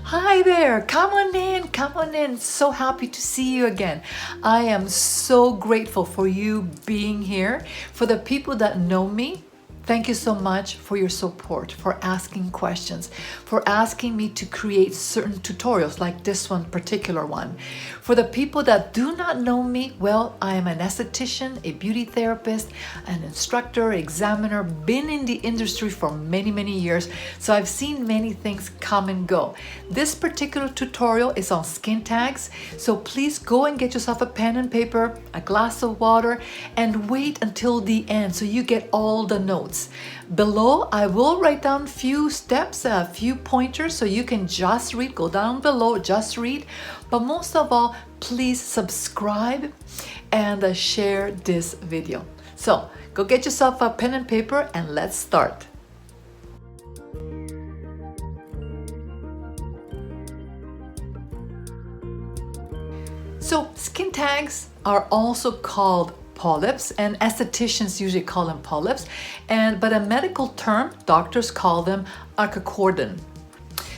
Hi there, come on in, come on in. So happy to see you again. I am so grateful for you being here. For the people that know me, thank you so much for your support, for asking questions, for asking me to create certain tutorials like this one, particular one. For the people that do not know me, well, I am an esthetician, a beauty therapist, an instructor, examiner, been in the industry for many, many years, so I've seen many things come and go. This particular tutorial is on skin tags, so please go and get yourself a pen and paper, a glass of water, and wait until the end so you get all the notes. Below, I will write down a few steps, a few pointers so you can just read. Go down below, just read. But most of all, please subscribe and share this video. So go get yourself a pen and paper and let's start. So skin tags are also called polyps, and estheticians usually call them polyps, but a medical term, doctors call them acrochordon.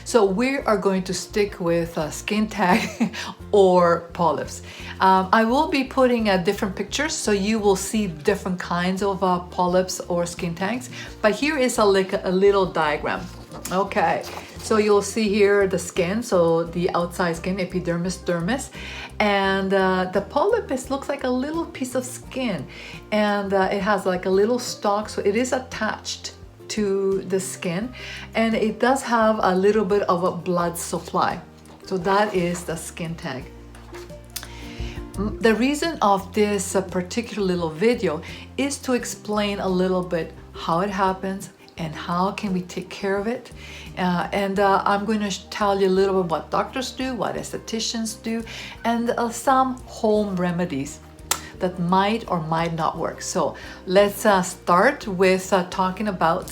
So we are going to stick with skin tag or polyps. I will be putting different pictures so you will see different kinds of polyps or skin tags, but here is a little diagram. Okay, so you'll see here the skin, so the outside skin, epidermis, dermis, and the polyp looks like a little piece of skin, and it has like a little stalk, so it is attached to the skin, and it does have a little bit of a blood supply. So that is the skin tag. The reason of this particular little video is to explain a little bit how it happens and how can we take care of it. I'm going to tell you a little bit what doctors do, what estheticians do, and some home remedies that might or might not work. So let's start with talking about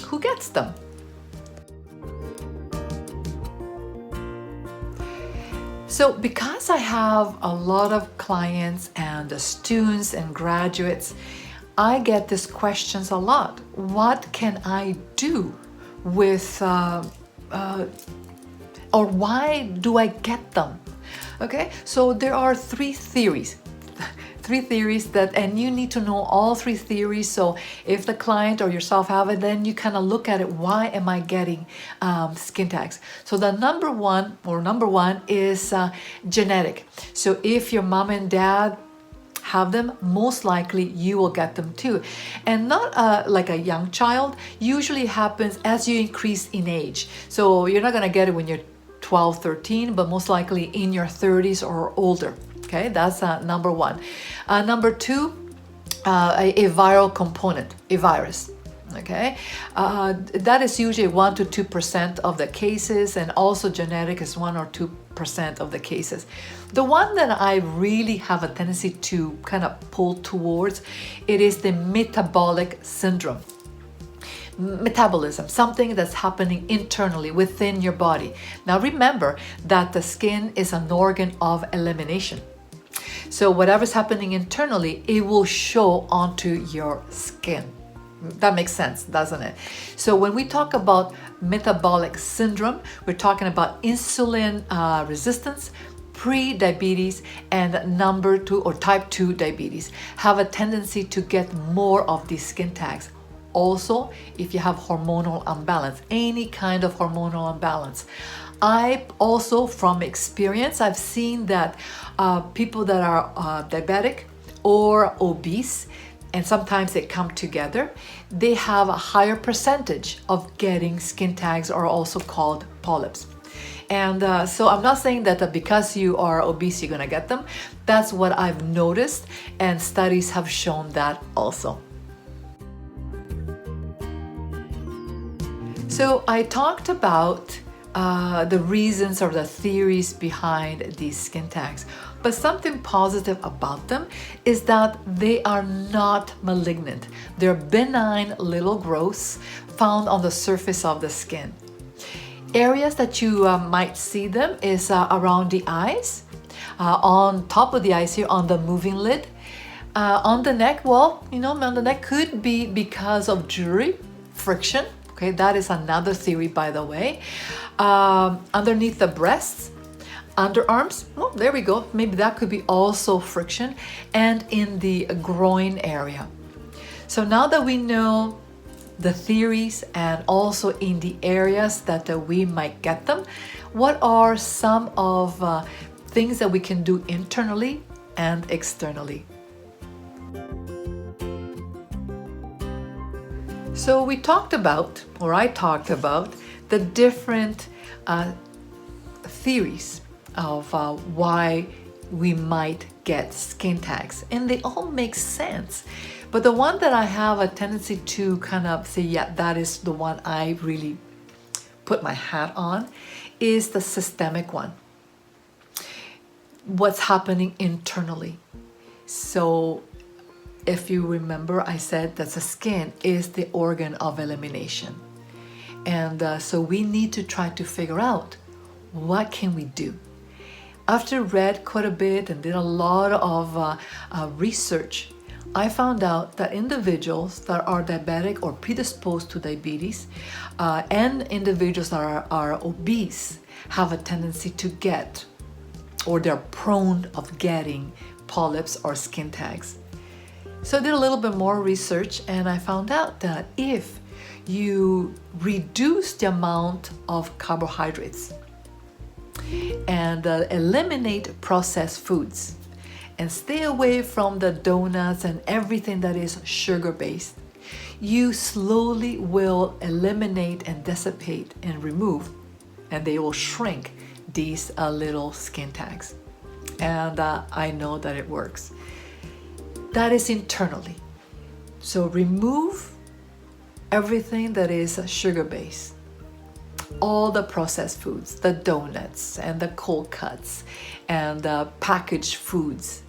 who gets them. So because I have a lot of clients and students and graduates, I get these questions a lot. What can I do with, or why do I get them? Okay, so there are three theories that, and you need to know all three theories. So if the client or yourself have it, then you kind of look at it. Why am I getting skin tags? So the number one is genetic. So if your mom and dad have them, most likely you will get them too. And not like a young child, usually happens as you increase in age. So you're not gonna get it when you're 12, 13, but most likely in your 30s or older. Okay, that's number one. Number two, a viral component, a virus. Okay, that is usually 1 to 2% of the cases, and also genetic is 1 or 2% of the cases. The one that I really have a tendency to kind of pull towards, it is the metabolic syndrome. Metabolism, something that's happening internally within your body. Now remember that the skin is an organ of elimination. So whatever's happening internally, it will show onto your skin. That makes sense, doesn't it? So when we talk about metabolic syndrome, we're talking about insulin resistance, pre-diabetes, and number 2 or type 2 diabetes have a tendency to get more of these skin tags. Also, if you have hormonal imbalance, any kind of hormonal imbalance. I also, from experience, I've seen that people that are diabetic or obese, and sometimes they come together, they have a higher percentage of getting skin tags, or also called polyps. And so I'm not saying that because you are obese, you're gonna get them. That's what I've noticed, and studies have shown that also. So I talked about the reasons or the theories behind these skin tags. But something positive about them is that they are not malignant. They're benign little growths found on the surface of the skin. Areas that you might see them is around the eyes, on top of the eyes here, on the moving lid. On the neck, well, on the neck could be because of jewelry, friction, Okay, that is another theory, by the way. Underneath the breasts, underarms, well, there we go. Maybe that could be also friction, and in the groin area. So now that we know the theories and also in the areas that we might get them, what are some of things that we can do internally and externally? So we talked about, or I talked about, the different theories of why we might get skin tags, and they all make sense. But the one that I have a tendency to kind of say, yeah, that is the one I really put my hat on, is the systemic one. What's happening internally. So if you remember, I said that the skin is the organ of elimination. And so we need to try to figure out, what can we do? After read quite a bit and did a lot of research, I found out that individuals that are diabetic or predisposed to diabetes and individuals that are obese have a tendency to get, or they're prone of getting, polyps or skin tags. So I did a little bit more research, and I found out that if you reduce the amount of carbohydrates and eliminate processed foods and stay away from the donuts and everything that is sugar-based, you slowly will eliminate and dissipate and remove, and they will shrink these little skin tags. And I know that it works. That is internally. So remove everything that is sugar-based, all the processed foods, the donuts and the cold cuts and packaged foods,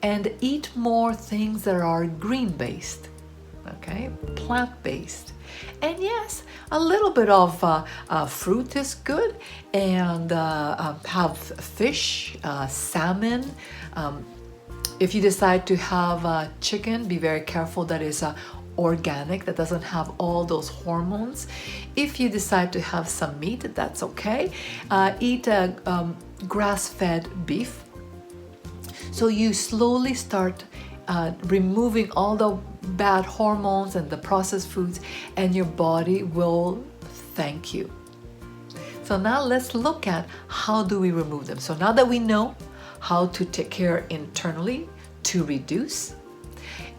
and eat more things that are green-based, okay, plant-based. And yes, a little bit of fruit is good, and have fish, salmon. If you decide to have chicken, be very careful that it's organic, that doesn't have all those hormones. If you decide to have some meat, that's okay. Eat grass-fed beef. So you slowly start removing all the bad hormones and the processed foods, and your body will thank you. So now let's look at how do we remove them. So now that we know how to take care internally to reduce,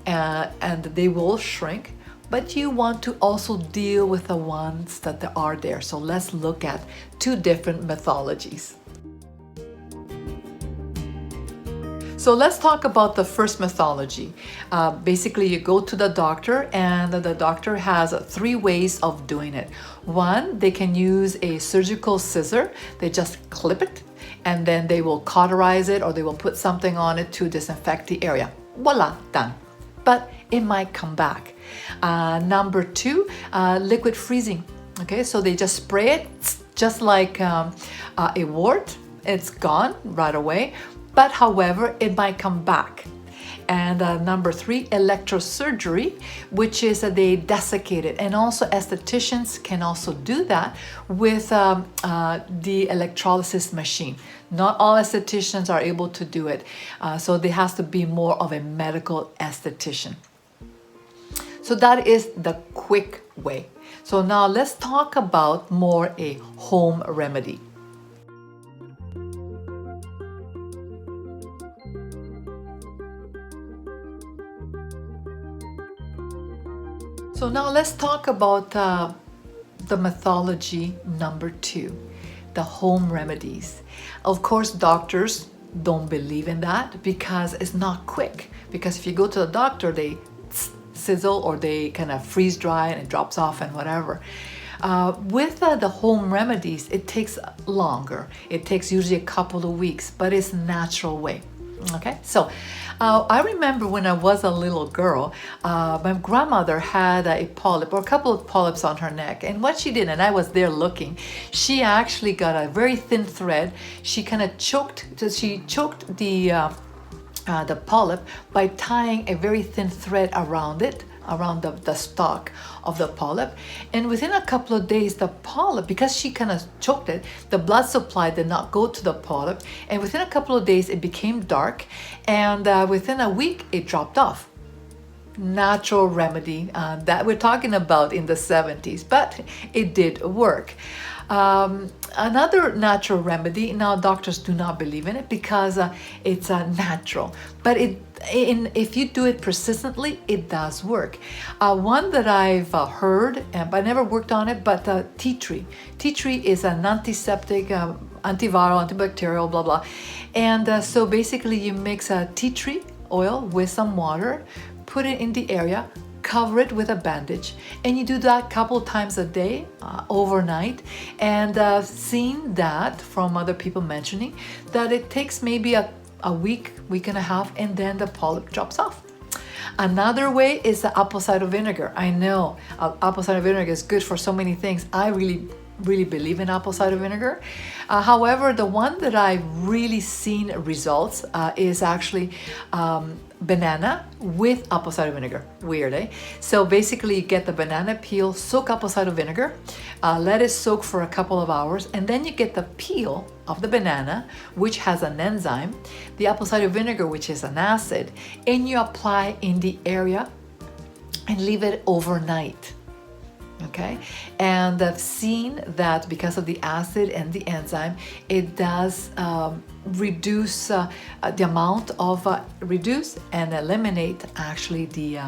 and they will shrink, but you want to also deal with the ones that are there. So let's look at two different mythologies. So let's talk about the first mythology. Basically, you go to the doctor, and the doctor has 3 ways of doing it. One, they can use a surgical scissor. They just clip it, and then they will cauterize it, or they will put something on it to disinfect the area. Voila, done. But it might come back. Number 2, liquid freezing. Okay, so they just spray it just like a wart. It's gone right away. But however, it might come back. And number 3, electrosurgery, which is they desiccate it. And also estheticians can also do that with the electrolysis machine. Not all estheticians are able to do it. So there has to be more of a medical esthetician. So that is the quick way. So now let's talk about more a home remedy. So now let's talk about the mythology number 2, the home remedies. Of course, doctors don't believe in that because it's not quick. Because if you go to the doctor, they sizzle or they kind of freeze dry and it drops off and whatever. With the home remedies, it takes longer. It takes usually a couple of weeks, but it's a natural way. Okay, so I remember when I was a little girl, my grandmother had a polyp or a couple of polyps on her neck, and what she did, and I was there looking, she actually got a very thin thread. She kind of choked the polyp by tying a very thin thread around it, around the stalk of the polyp. And within a couple of days, the polyp, because she kind of choked it, the blood supply did not go to the polyp. And within a couple of days, it became dark. And within a week, it dropped off. Natural remedy that we're talking about in the 70s, but it did work. Another natural remedy, now doctors do not believe in it because it's natural, but if you do it persistently, it does work. One that I've heard, but I never worked on it, but tea tree. Tea tree is an antiseptic, antiviral, antibacterial, blah, blah. And so basically you mix a tea tree oil with some water, put it in the area, cover it with a bandage, and you do that a couple times a day, overnight. And seeing that from other people mentioning that it takes maybe a week, week and a half, and then the polyp drops off. Another way is the apple cider vinegar. I know apple cider vinegar is good for so many things. I really believe in apple cider vinegar. However, the one that I've really seen results is actually banana with apple cider vinegar. Weird, eh? So basically you get the banana peel, soak apple cider vinegar, let it soak for a couple of hours, and then you get the peel of the banana, which has an enzyme, the apple cider vinegar, which is an acid, and you apply in the area and leave it overnight. Okay, and I've seen that because of the acid and the enzyme, it does reduce the amount of reduce and eliminate actually the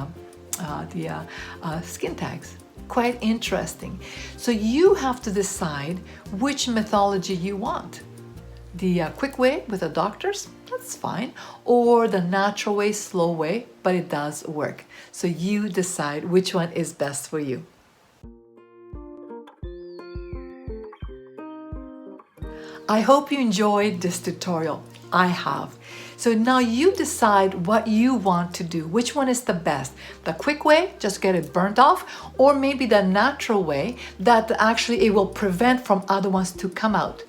skin tags. Quite interesting. So you have to decide which mythology you want. The quick way with the doctors, that's fine, or the natural way, slow way, but it does work. So you decide which one is best for you. I hope you enjoyed this tutorial. I have. So now you decide what you want to do. Which one is the best? The quick way, just get it burnt off, or maybe the natural way that actually it will prevent from other ones to come out.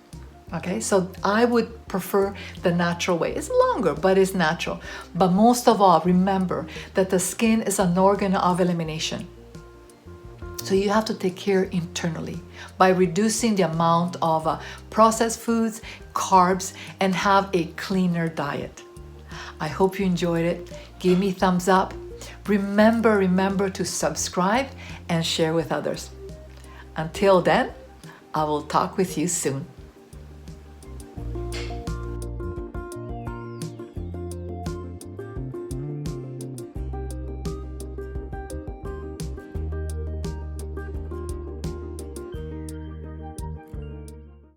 Okay, so I would prefer the natural way. It's longer, but it's natural. But most of all, remember that the skin is an organ of elimination. So you have to take care internally by reducing the amount of processed foods, carbs, and have a cleaner diet. I hope you enjoyed it. Give me thumbs up. Remember to subscribe and share with others. Until then, I will talk with you soon.